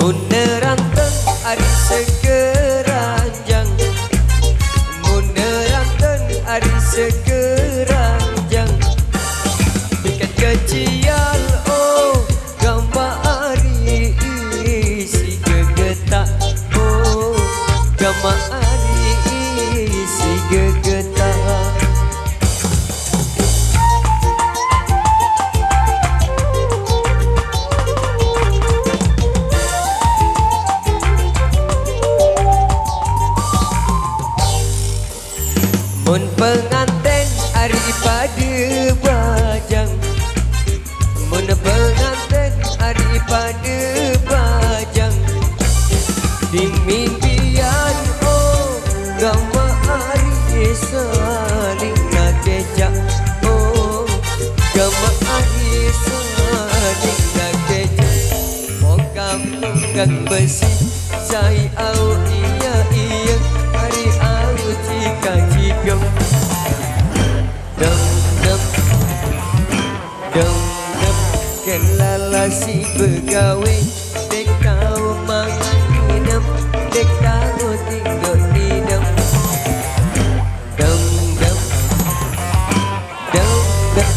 Mun nerangkeun ari sekeranjang, mun nerangkeun ari sekeranjang, ikan kecil oh gambar ari isi gegetak, oh gambar ari isi gegetak. Mun pengantin ari pada bajang, mun pengantin ari pada bajang, di mimpian oh gambar ari saling ngakejak, oh gambar ari saling ngakejak. Pokam tunggang besi saya au iya iya hari au jika jika. Dem dem dem dem kelala si begawe dek tahu mangan minum dek tahu tinggal dinam. Dem dem dem dem.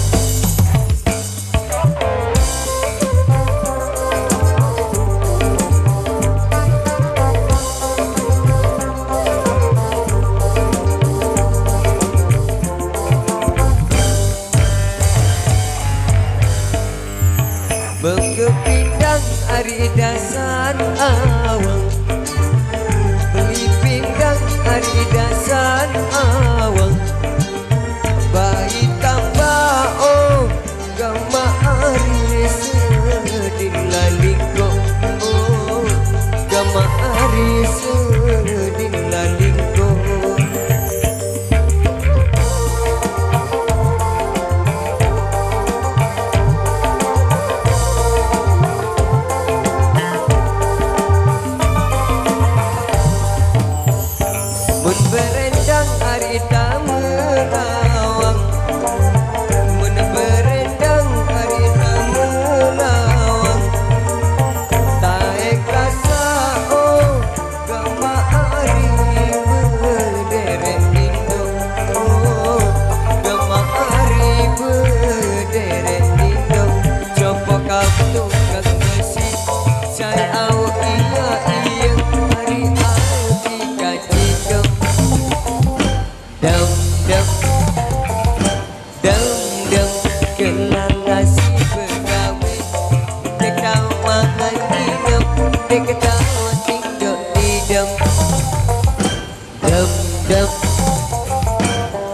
Berkepindang hari dasar awang, beli pindang hari dasar awang, bayi tambah oh gambar hari sedih lalingko, oh gambar hari sedih lalingko. Mun berendang hari tamu lawang, mun berendang hari tamu lawang, taek rasa oh gambar hari berderet Indo, oh gambar hari berderet Indo. Coba kau tukang besi saya au iya iya hari au jika jika. Dem dem dem dem kelala si begawe dek tahu makan minum dek tahu tinggal di dem. Dem dem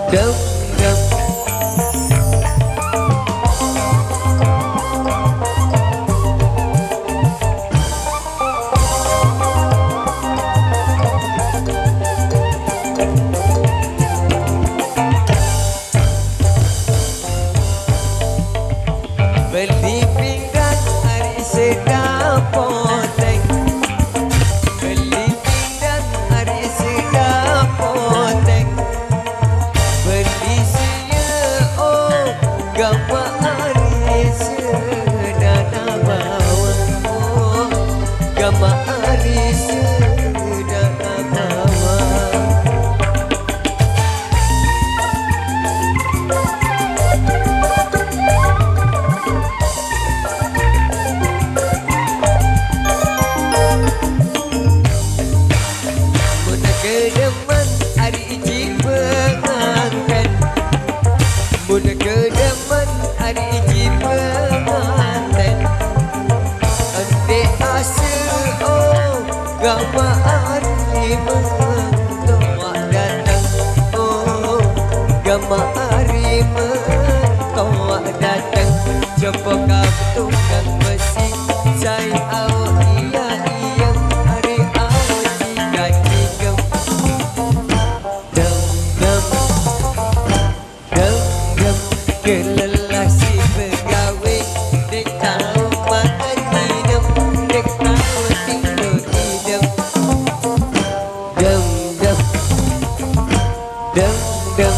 dem dem. Beli pinggan hari sedap poteng, beli pinggan hari sedap poteng, beli sia oh gambar hari sedana bawang, oh gambar hari sedana bawang. Kedeman hari iji pengantin, mun kedeman hari iji pengantin, ande asa oh gambar hari mentoak datang, oh gambar hari mentoak datang. Coba kau tukang besi saya au iya iya hari au jika jika. Dem dem dem dem kelala si begawe dek tahu makan minum dek tahu tinggal di dem. Dem dem dem dem.